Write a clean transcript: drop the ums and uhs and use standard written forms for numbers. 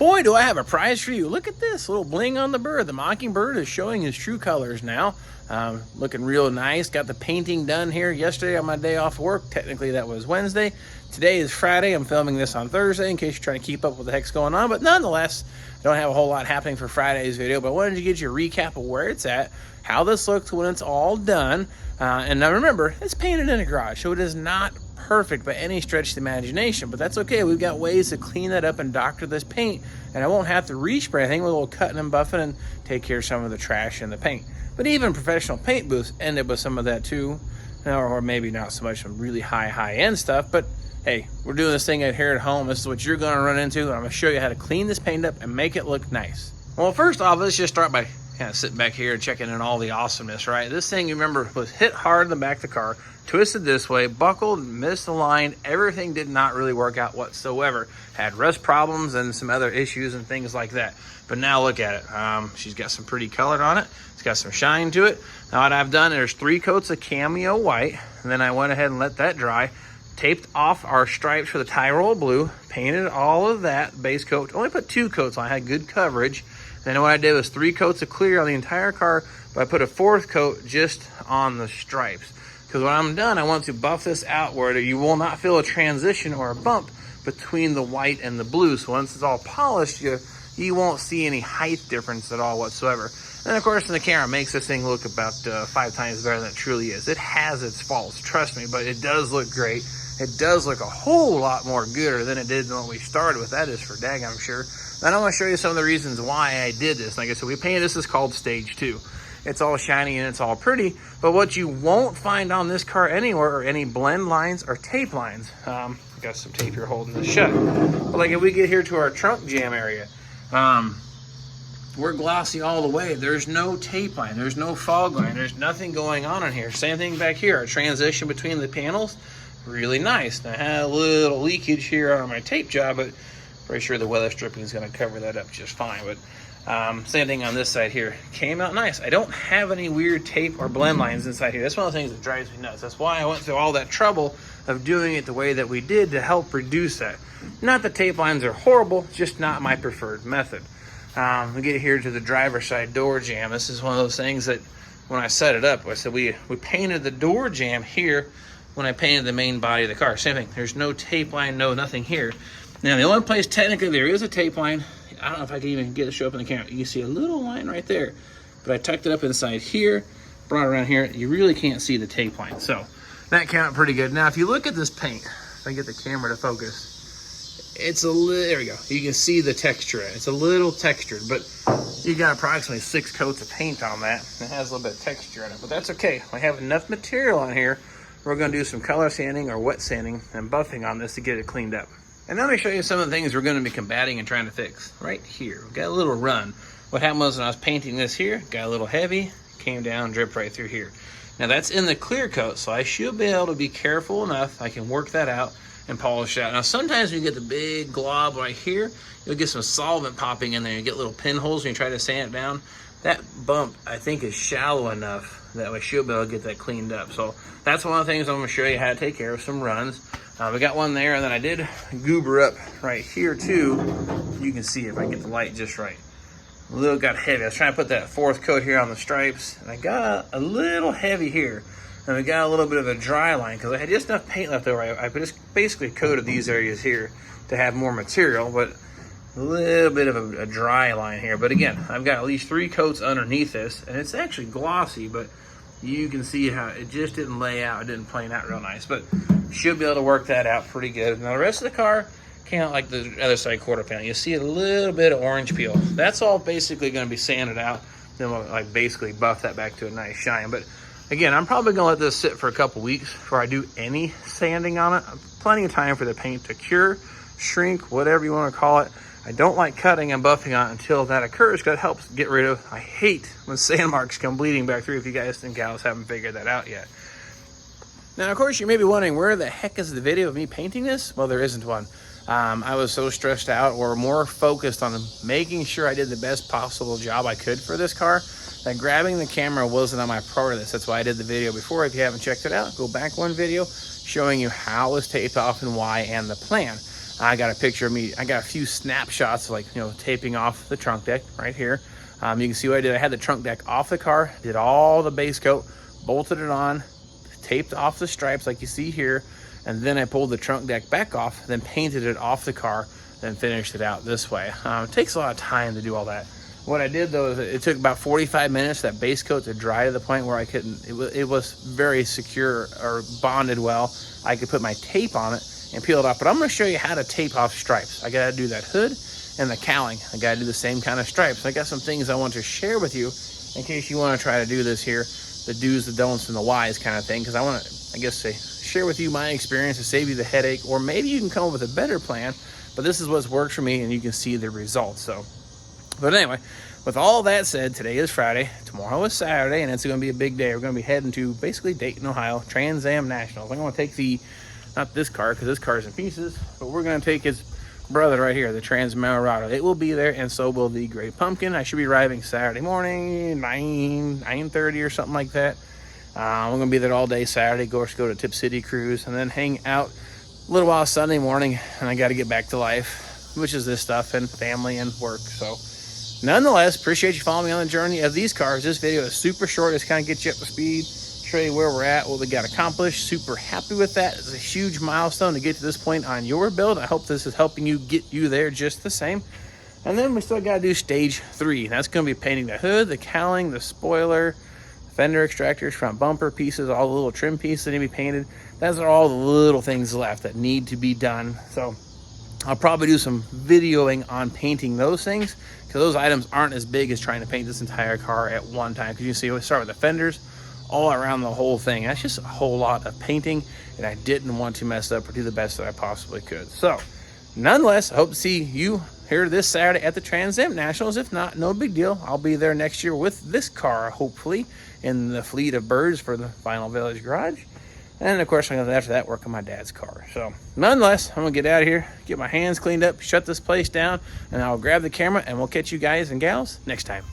Boy, do I have a prize for you. Look at this little bling on the bird. The Mockingbird is showing his true colors now. Looking real nice. Got the painting done here yesterday on my day off work. Technically that was Wednesday. Today is Friday. I'm filming this on Thursday in case you're trying to keep up with what the heck's going on. But nonetheless, I don't have a whole lot happening for Friday's video, but I wanted to get you a recap of where it's at, how this looks when it's all done. And now remember, it's painted in a garage, so it is not perfect by any stretch of the imagination, but that's okay. We've got ways to clean that up and doctor this paint, and I won't have to respray anything with a little cutting and buffing and take care of some of the trash in the paint. But even professional paint booths end up with some of that too, or maybe not so much some really high-end stuff, but hey, we're doing this thing out here at home. This is what you're going to run into, and I'm going to show you how to clean this paint up and make it look nice. Well, first off, let's just start by kind of sitting back here and checking in all the awesomeness, right? This thing, you remember, was hit hard in the back of the car, twisted this way, buckled, misaligned. Everything did not really work out whatsoever. Had rust problems and some other issues and things like that. But now look at it. She's got some pretty color on it. It's got some shine to it. Now what I've done, there's 3 coats of cameo white, and then I went ahead and let that dry. Taped off our stripes for the Tyrol blue, painted all of that base coat. Only put 2 coats on. I had good coverage. Then what I did was 3 coats of clear on the entire car, but I put a 4th coat just on the stripes. Because when I'm done, I want to buff this out where you will not feel a transition or a bump between the white and the blue. So once it's all polished, you won't see any height difference at all whatsoever. And of course, in the camera, makes this thing look about 5 times better than it truly is. It has its faults, trust me, but it does look great. It does look a whole lot more gooder than it did when we started with. That is for dang, I'm sure. And I'm going to show you some of the reasons why I did this. Like I said, we painted this is called stage 2. It's all shiny and it's all pretty, but what you won't find on this car anywhere are any blend lines or tape lines. Got some tape here holding this shut. But like if we get here to our trunk jam area, we're glossy all the way. There's no tape line, there's no fog line, there's nothing going on in here. Same thing back here, our transition between the panels, really nice. Now, I had a little leakage here on my tape job, but pretty sure the weather stripping is going to cover that up just fine. But same thing on this side here. Came out nice. I don't have any weird tape or blend lines inside here. That's one of the things that drives me nuts. That's why I went through all that trouble of doing it the way that we did to help reduce that. Not that tape lines are horrible, just not my preferred method. We get here to the driver's side door jamb. This is one of those things that when I set it up, I said we painted the door jamb here when I painted the main body of the car. Same thing. There's no tape line, nothing here. Now, the only place technically there is a tape line, I don't know if I can even get it to show up in the camera. You can see a little line right there, but I tucked it up inside here, brought it around here. You really can't see the tape line. So that came out pretty good. Now, if you look at this paint, if I get the camera to focus, it's a little, there we go. You can see the texture. It's a little textured, but you got approximately 6 coats of paint on that. It has a little bit of texture in it, but that's okay. I have enough material on here. We're gonna do some color sanding or wet sanding and buffing on this to get it cleaned up. And now let me show you some of the things we're going to be combating and trying to fix. Right here, we got a little run. What happened was when I was painting this here, got a little heavy, came down, dripped right through here. Now that's in the clear coat, so I should be able to be careful enough. I can work that out and polish it out. Now sometimes when you get the big glob right here, you'll get some solvent popping in there. You get little pinholes when you try to sand it down. That bump, I think, is shallow enough that we should be able to get that cleaned up. So that's one of the things I'm going to show you how to take care of, some runs. We got one there, and then I did goober up right here too. You can see if I get the light just right. A little got heavy. I was trying to put that 4th coat here on the stripes, and I got a little heavy here. And we got a little bit of a dry line because I had just enough paint left over. I just basically coated these areas here to have more material, but a little bit of a dry line here. But again, I've got at least 3 coats underneath this, and it's actually glossy, but you can see how it just didn't lay out. It didn't plane out real nice, but should be able to work that out pretty good. Now the rest of the car came out like the other side quarter panel. You see a little bit of orange peel. That's all basically going to be sanded out. Then we'll like basically buff that back to a nice shine. But again, I'm probably going to let this sit for a couple weeks before I do any sanding on it. Plenty of time for the paint to cure, shrink, whatever you want to call it. I don't like cutting and buffing on it until that occurs because it helps get rid of, I hate when sand marks come bleeding back through if you guys and gals haven't figured that out yet. Now, of course, you may be wondering, where the heck is the video of me painting this? Well, there isn't one. I was so stressed out or more focused on making sure I did the best possible job I could for this car that grabbing the camera wasn't on my priority list. That's why I did the video before. If you haven't checked it out, go back one video showing you how it was taped off and why and the plan. I got a picture of me. I got a few snapshots, like, you know, taping off the trunk deck right here. You can see what I did. I had the trunk deck off the car, did all the base coat, bolted it on, taped off the stripes like you see here, and then I pulled the trunk deck back off, then painted it off the car, then finished it out this way. It takes a lot of time to do all that. What I did though is it took about 45 minutes that base coat to dry to the point where I couldn't, it was very secure or bonded well. I could put my tape on it and peel it off, but I'm going to show you how to tape off stripes. I got to do that hood and the cowling. I got to do the same kind of stripes. I got some things I want to share with you in case you want to try to do this here, the do's, the don'ts, and the whys kind of thing, because I want to, I guess, say, share with you my experience to save you the headache, or maybe you can come up with a better plan, but this is what's worked for me and you can see the results. So, but anyway, with all that said, today is Friday, tomorrow is Saturday, and it's going to be a big day. We're going to be heading to basically Dayton, Ohio, Trans Am Nationals. I'm going to take the, not this car because this car is in pieces, but we're going to take his brother right here, the Trans Am. It will be there, and so will the Great Pumpkin. I should be arriving Saturday morning, 9:30 or something like that. I'm going to be there all day Saturday, go to Tip City Cruise, and then hang out a little while Sunday morning, and I got to get back to life, which is this stuff, and family and work. So nonetheless, appreciate you following me on the journey of these cars. This video is super short. It's kind of get you up to speed, show you where we're at, what we got accomplished. Super happy with that. It's a huge milestone to get to this point on your build. I hope this is helping you get you there just the same. And then we still got to do stage 3. That's going to be painting the hood, the cowling, the spoiler, fender extractors, front bumper pieces, all the little trim pieces that need to be painted. Those are all the little things left that need to be done. So I'll probably do some videoing on painting those things, because those items aren't as big as trying to paint this entire car at one time. Because you see, we start with the fenders all around the whole thing. That's just a whole lot of painting, and I didn't want to mess up or do the best that I possibly could. So nonetheless, I hope to see you here this Saturday at the Trans Am Nationals. If not, no big deal. I'll be there next year with this car, hopefully, in the fleet of birds for the Final Village Garage. And of course, I'm going to, after that, work on my dad's car. So nonetheless, I'm going to get out of here, get my hands cleaned up, shut this place down, and I'll grab the camera, and we'll catch you guys and gals next time.